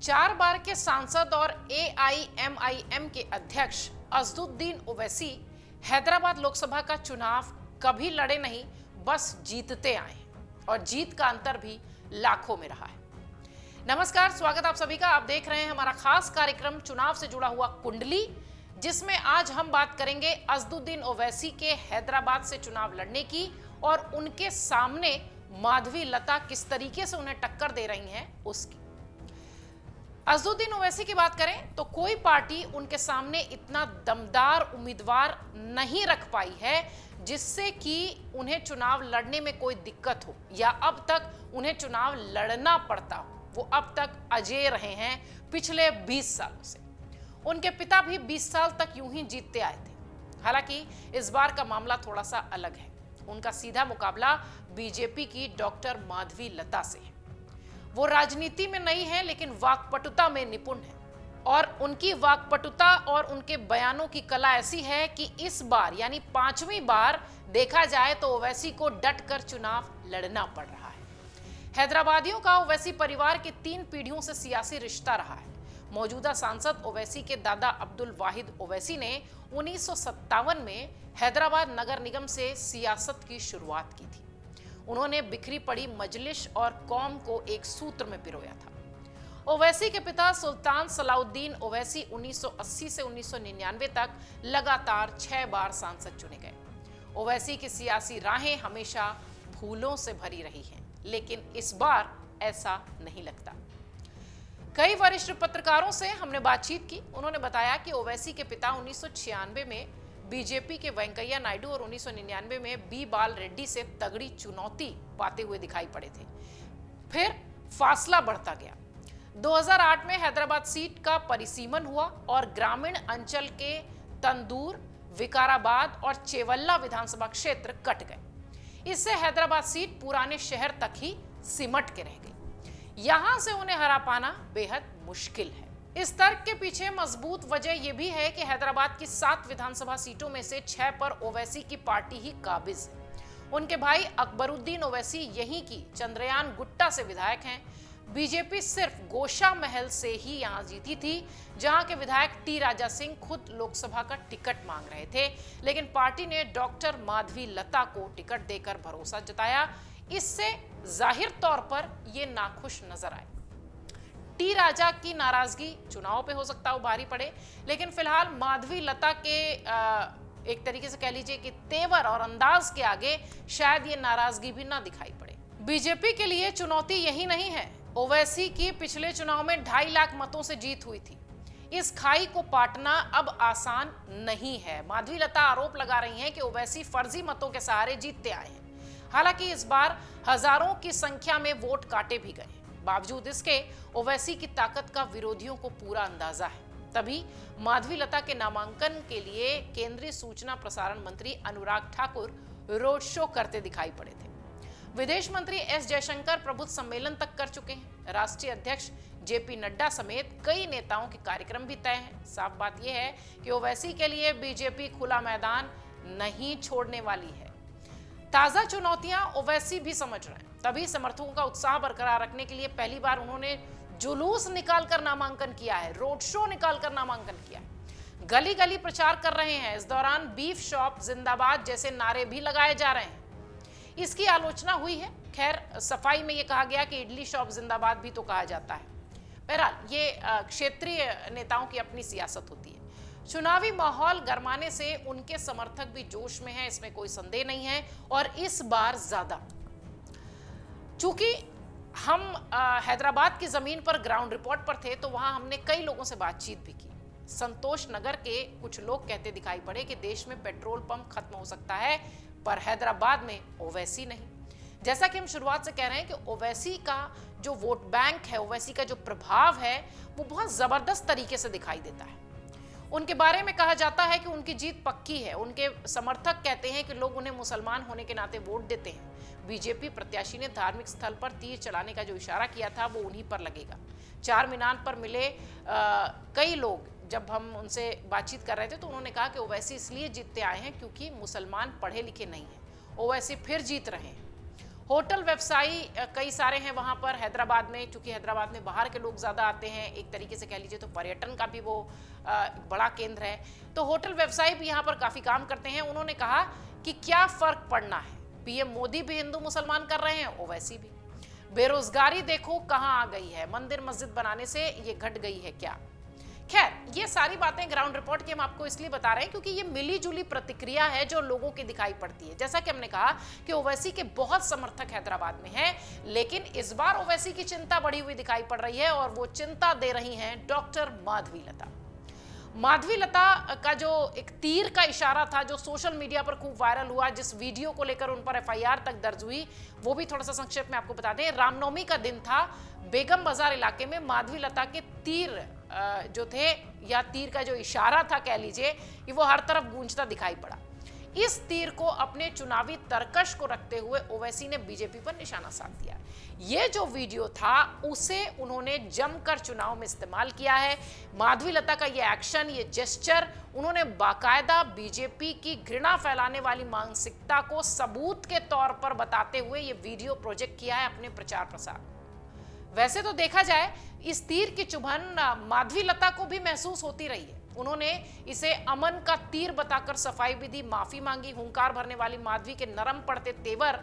4 बार के सांसद और एआईएमआईएम के अध्यक्ष असदुद्दीन ओवैसी हैदराबाद लोकसभा का चुनाव कभी लड़े नहीं, बस जीतते आए और जीत का अंतर भी लाखों में रहा है। नमस्कार, स्वागत आप सभी का। आप देख रहे हैं हमारा खास कार्यक्रम चुनाव से जुड़ा हुआ कुंडली, जिसमें आज हम बात करेंगे असदुद्दीन ओवैसी के हैदराबाद से चुनाव लड़ने की और उनके सामने माधवी लता किस तरीके से उन्हें टक्कर दे रही हैं उसकी। असदुद्दीन ओवैसी की बात करें तो कोई पार्टी उनके सामने इतना दमदार उम्मीदवार नहीं रख पाई है जिससे कि उन्हें चुनाव लड़ने में कोई दिक्कत हो या अब तक उन्हें चुनाव लड़ना पड़ता हो। वो अब तक अजेय रहे हैं पिछले 20 सालों से। उनके पिता भी 20 साल तक यूं ही जीतते आए थे। हालांकि इस बार का मामला थोड़ा सा अलग है। उनका सीधा मुकाबला बीजेपी की डॉक्टर माधवी लता से है। वो राजनीति में नहीं है लेकिन वाक्पटुता में निपुण है और उनकी वाक्पटुता और उनके बयानों की कला ऐसी है कि इस बार यानी 5वीं बार देखा जाए तो ओवैसी को डट कर चुनाव लड़ना पड़ रहा है। हैदराबादियों का ओवैसी परिवार की 3 पीढ़ियों से सियासी रिश्ता रहा है। मौजूदा सांसद ओवैसी के दादा अब्दुल वाहिद ओवैसी ने 1957 में हैदराबाद नगर निगम से सियासत की शुरुआत की थी। उन्होंने बिखरी पड़ी मजलिस और कौम को एक सूत्र में पिरोया था। ओवैसी के पिता सुल्तान सलाउद्दीन ओवैसी 1980 से 1999 तक लगातार 6 बार सांसद चुने गए। ओवैसी की सियासी राहें हमेशा फूलों से भरी रही हैं, लेकिन इस बार ऐसा नहीं लगता। कई वरिष्ठ पत्रकारों से हमने बातचीत की। उन्होंने बताया कि ओवैसी के पिता 1996 में बीजेपी के वेंकैया नायडू और 1999 में बी बाल रेड्डी से तगड़ी चुनौती पाते हुए दिखाई पड़े थे। फिर फासला बढ़ता गया। 2008 में हैदराबाद सीट का परिसीमन हुआ और ग्रामीण अंचल के तंदूर, विकाराबाद और चेवल्ला विधानसभा क्षेत्र कट गए। इससे हैदराबाद सीट पुराने शहर तक ही सिमट के रह गई। यहां से उन्हें हरा पाना बेहद मुश्किल है। इस तर्क के पीछे मजबूत वजह यह भी है कि हैदराबाद की 7 विधानसभा सीटों में से 6 पर ओवैसी की पार्टी ही काबिज है। उनके भाई अकबरुद्दीन ओवैसी यहीं की चंद्रयान गुट्टा से विधायक हैं। बीजेपी सिर्फ गोशा महल से ही यहां जीती थी, जहां के विधायक टी राजा सिंह खुद लोकसभा का टिकट मांग रहे थे, लेकिन पार्टी ने डॉक्टर माधवी लता को टिकट देकर भरोसा जताया। इससे जाहिर तौर पर ये नाखुश नजर आए। टी राजा की नाराजगी चुनाव पे हो सकता है भारी पड़े, लेकिन फिलहाल माधवी लता के एक तरीके से कह लीजिए कि तेवर और अंदाज के आगे शायद ये नाराजगी भी ना दिखाई पड़े। बीजेपी के लिए चुनौती यही नहीं है। ओवैसी की पिछले चुनाव में 2.5 लाख मतों से जीत हुई थी। इस खाई को पाटना अब आसान नहीं है। माधवी लता आरोप लगा रही हैं कि ओवैसी फर्जी मतों के सहारे जीतते आए हैं। हालांकि इस बार हजारों की संख्या में वोट काटे भी गए। बावजूद इसके ओवैसी की ताकत का विरोधियों को पूरा अंदाजा है। तभी माधवी लता के नामांकन के लिए केंद्रीय सूचना प्रसारण मंत्री अनुराग ठाकुर रोड शो करते दिखाई पड़े थे। विदेश मंत्री एस जयशंकर प्रबुद्ध सम्मेलन तक कर चुके हैं। राष्ट्रीय अध्यक्ष जेपी नड्डा समेत कई नेताओं के कार्यक्रम भी तय हैं। साफ बात यह है कि ओवैसी के लिए बीजेपी खुला मैदान नहीं छोड़ने वाली है। ताजा चुनौतियां ओवैसी भी समझ रहे हैं। तभी समर्थकों का उत्साह बरकरार रखने के लिए पहली बार उन्होंने जुलूस निकालकर नामांकन किया है, रोड शो निकालकर नामांकन किया है, गली गली प्रचार कर रहे हैं। इस दौरान बीफ शॉप जिंदाबाद जैसे नारे भी लगाए जा रहे हैं। इसकी आलोचना हुई है। खैर, सफाई में यह कहा गया कि इडली शॉप जिंदाबाद भी तो कहा जाता है। बहरहाल ये क्षेत्रीय नेताओं की अपनी सियासत होती है। चुनावी माहौल गरमाने से उनके समर्थक भी जोश में हैं, इसमें कोई संदेह नहीं है। और इस बार ज्यादा, चूंकि हम हैदराबाद की जमीन पर ग्राउंड रिपोर्ट पर थे तो वहां हमने कई लोगों से बातचीत भी की। संतोष नगर के कुछ लोग कहते दिखाई पड़े कि देश में पेट्रोल पंप खत्म हो सकता है, पर हैदराबाद में ओवैसी नहीं। जैसा कि हम शुरुआत से कह रहे हैं कि ओवैसी का जो वोट बैंक है, ओवैसी का जो प्रभाव है, वो बहुत जबरदस्त तरीके से दिखाई देता है। उनके बारे में कहा जाता है कि उनकी जीत पक्की है। उनके समर्थक कहते हैं कि लोग उन्हें मुसलमान होने के नाते वोट देते हैं। बीजेपी प्रत्याशी ने धार्मिक स्थल पर तीर चलाने का जो इशारा किया था वो उन्हीं पर लगेगा। 4 मीनार पर मिले कई लोग, जब हम उनसे बातचीत कर रहे थे तो उन्होंने कहा कि ओवैसी इसलिए जीतते आए हैं क्योंकि मुसलमान पढ़े लिखे नहीं हैं। ओवैसी फिर जीत रहे हैं। होटल व्यवसायी कई सारे हैं वहां पर हैदराबाद में, क्योंकि हैदराबाद में बाहर के लोग ज्यादा आते हैं, एक तरीके से कह लीजिए तो पर्यटन का भी वो बड़ा केंद्र है। तो होटल व्यवसायी भी यहाँ पर काफी काम करते हैं। उन्होंने कहा कि क्या फर्क पड़ना है, पीएम मोदी भी हिंदू मुसलमान कर रहे हैं, ओवैसी भी। बेरोजगारी देखो कहां आ गई है, मंदिर मस्जिद बनाने से ये घट गई है क्या। खैर, ये सारी बातें ग्राउंड रिपोर्ट की हम आपको इसलिए बता रहे हैं क्योंकि ये मिली जुली प्रतिक्रिया है जो लोगों की दिखाई पड़ती है। जैसा कि हमने कहा कि ओवैसी के बहुत समर्थक हैदराबाद में हैं, लेकिन इस बार ओवैसी की चिंता बढ़ी हुई दिखाई पड़ रही है और वो चिंता दे रही हैं डॉक्टर माधवी लता। माधवी लता का जो एक तीर का इशारा था जो सोशल मीडिया पर खूब वायरल हुआ, जिस वीडियो को लेकर उन पर एफआईआर तक दर्ज हुई, वो भी थोड़ा सा संक्षेप में आपको बता दें। रामनवमी का दिन था, बेगम बाजार इलाके में माधवी लता के तीर जो थे, या तीर का जो इशारा था कह लीजिए, कि वो हर तरफ गूंजता दिखाई पड़ा। इस तीर को अपने चुनावी तरकश को रखते हुए ओवैसी ने बीजेपी पर निशाना साध दिया। ये जो वीडियो था उसे उन्होंने जमकर चुनाव में इस्तेमाल किया है। माधवी लता का ये एक्शन, ये जेस्चर, उन्होंने बाकायदा बीजेपी की घृणा फैलाने वाली मानसिकता को सबूत के तौर पर बताते हुए ये वीडियो प्रोजेक्ट किया है अपने प्रचार प्रसार। वैसे तो देखा जाए इस तीर की चुभन माधवी लता को भी महसूस होती रही है। उन्होंने इसे अमन का तीर बताकर सफाई भी दी, माफी मांगी। हुंकार भरने वाली माधवी के नरम पड़ते तेवर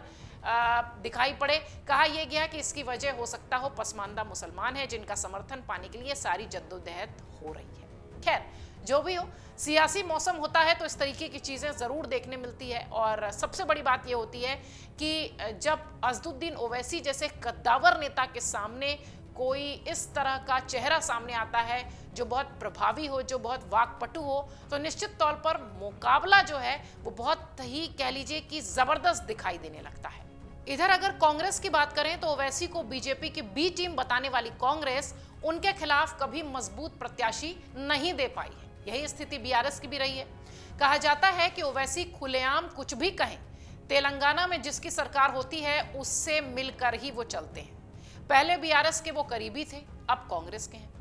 दिखाई पड़े। कहा यह गया कि इसकी वजह हो सकता हो पसमानदा मुसलमान है जिनका समर्थन पाने के लिए सारी जद्दोजहद हो रही है। खैर, जो भी हो, सियासी मौसम होता है तो इस तरीके की चीजें जरूर देखने मिलती है। और सबसे बड़ी बात यह होती है कि जब अज़दुद्दीन ओवैसी जैसे कद्दावर नेता के सामने कोई इस तरह का चेहरा सामने आता है जो बहुत प्रभावी हो, जो बहुत वाकपटु हो, तो निश्चित तौर पर मुकाबला जो है वो बहुत ही कह लीजिए कि जबरदस्त दिखाई देने लगता है। इधर अगर कांग्रेस की बात करें तो ओवैसी को बीजेपी की बी टीम बताने वाली कांग्रेस उनके खिलाफ कभी मजबूत प्रत्याशी नहीं दे पाई है। यही स्थिति बीआरएस की भी रही है। कहा जाता है कि ओवैसी खुलेआम कुछ भी कहें, तेलंगाना में जिसकी सरकार होती है उससे मिलकर ही वो चलते हैं। पहले बीआरएस के वो करीबी थे, अब कांग्रेस के हैं।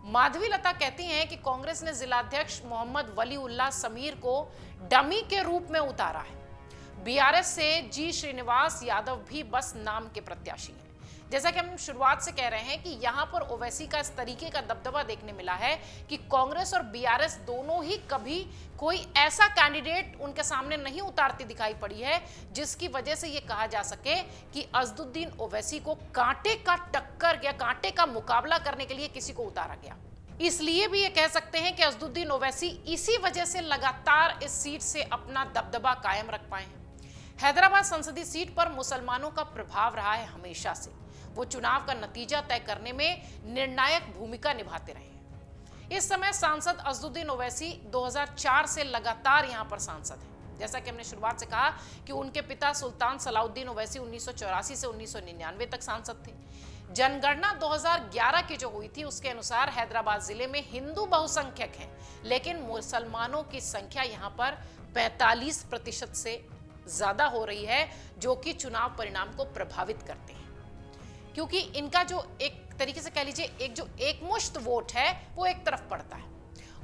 माधवी लता कहती हैं कि कांग्रेस ने जिलाध्यक्ष मोहम्मद वलीउल्लाह समीर को डमी के रूप में उतारा है। बीआरएस से जी श्रीनिवास यादव भी बस नाम के प्रत्याशी हैं। जैसा कि हम शुरुआत से कह रहे हैं कि यहां पर ओवैसी का इस तरीके का दबदबा देखने मिला है कि कांग्रेस और बीआरएस दोनों ही कभी कोई ऐसा कैंडिडेट उनके सामने नहीं उतारती दिखाई पड़ी है जिसकी वजह से यह कहा जा सके कि अज़दुद्दीन ओवैसी को कांटे का टक्कर या कांटे का मुकाबला करने के लिए किसी को उतारा गया। इसलिए भी ये कह सकते हैं कि अज़दुद्दीन ओवैसी इसी वजह से लगातार इस सीट से अपना दबदबा कायम रख पाए हैं। हैदराबाद संसदीय सीट पर मुसलमानों का प्रभाव रहा है हमेशा से। वो चुनाव का नतीजा तय करने में निर्णायक भूमिका निभाते रहे हैं। इस समय सांसद अज़दुद्दीन ओवैसी 2004 से लगातार यहां पर सांसद हैं। जैसा कि हमने शुरुआत से कहा कि उनके पिता सुल्तान सलाउद्दीन ओवैसी 1984 से 1999 तक सांसद थे। जनगणना 2011 की जो हुई थी उसके अनुसार हैदराबाद जिले में हिंदू बहुसंख्यक हैं, लेकिन मुसलमानों की संख्या यहां पर 45% से ज्यादा हो रही है, जो कि चुनाव परिणाम को प्रभावित करते हैं, क्योंकि इनका जो एक तरीके से कह लीजिए एक जो एकमुश्त वोट है वो एक तरफ पड़ता है।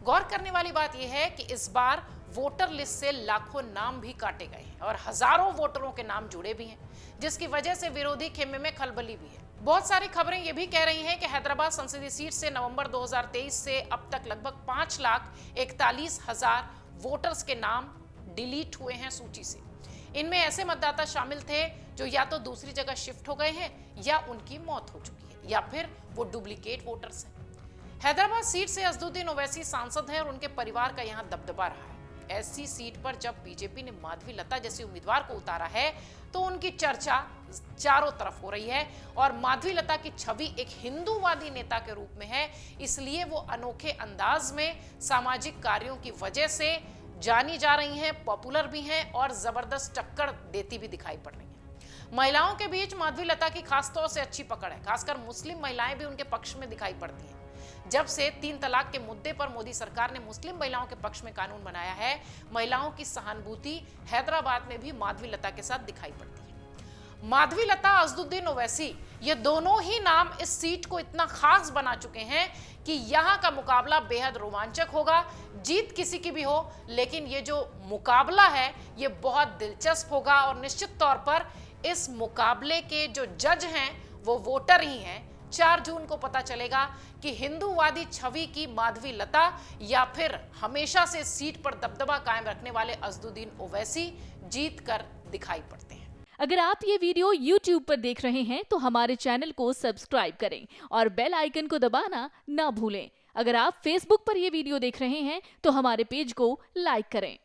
गौर करने वाली बात यह है कि इस बार वोटर लिस्ट से लाखों नाम भी काटे गए हैं और हजारों वोटरों के नाम जुड़े भी हैं, जिसकी वजह से विरोधी खेमे में खलबली भी है। बहुत सारी खबरें ये भी कह रही हैं कि हैदराबाद संसदीय सीट से नवंबर 2023 से अब तक लगभग 5,41,000 वोटर्स के नाम डिलीट हुए हैं सूची से। इनमें ऐसे मतदाता शामिल थे जो या तो दूसरी जगह शिफ्ट हो गए हैं या उनकी मौत हो चुकी है या फिर वो डुप्लीकेट वोटर्स हैं। हैदराबाद सीट से अज़दुद्दीन ओवैसी सांसद हैं और उनके परिवार का यहां दबदबा रहा है। ऐसी सीट पर जब बीजेपी ने माधवी लता जैसी उम्मीदवार को उतारा है तो उनकी चर्चा चारों तरफ हो रही है और माधवी लता की छवि एक हिंदूवादी नेता के रूप में है, इसलिए वो अनोखे अंदाज में सामाजिक कार्यों की वजह से जानी जा रही हैं, पॉपुलर भी हैं और जबरदस्त टक्कर देती भी दिखाई पड़ रही हैं। महिलाओं के बीच माधवी लता की खासतौर से अच्छी पकड़ है, खासकर मुस्लिम महिलाएं भी उनके पक्ष में दिखाई पड़ती हैं। जब से 3 तलाक के मुद्दे पर मोदी सरकार ने मुस्लिम महिलाओं के पक्ष में कानून बनाया है, महिलाओं की सहानुभूति हैदराबाद में भी माधवी लता के साथ दिखाई पड़ती है। माधवी लता, अज़दुद्दीन ओवैसी, ये दोनों ही नाम इस सीट को इतना खास बना चुके हैं कि यहां का मुकाबला बेहद रोमांचक होगा। जीत किसी की भी हो, लेकिन ये जो मुकाबला है ये बहुत दिलचस्प होगा और निश्चित तौर पर इस मुकाबले के जो जज हैं वो वोटर ही हैं। 4 जून को पता चलेगा कि हिंदूवादी छवि की माधवी लता या फिर हमेशा से सीट पर दबदबा कायम रखने वाले अज़दुद्दीन ओवैसी जीत कर दिखाई पड़ते हैं। अगर आप ये वीडियो YouTube पर देख रहे हैं तो हमारे चैनल को सब्सक्राइब करें और बेल आइकन को दबाना ना भूलें। अगर आप Facebook पर ये वीडियो देख रहे हैं तो हमारे पेज को लाइक करें।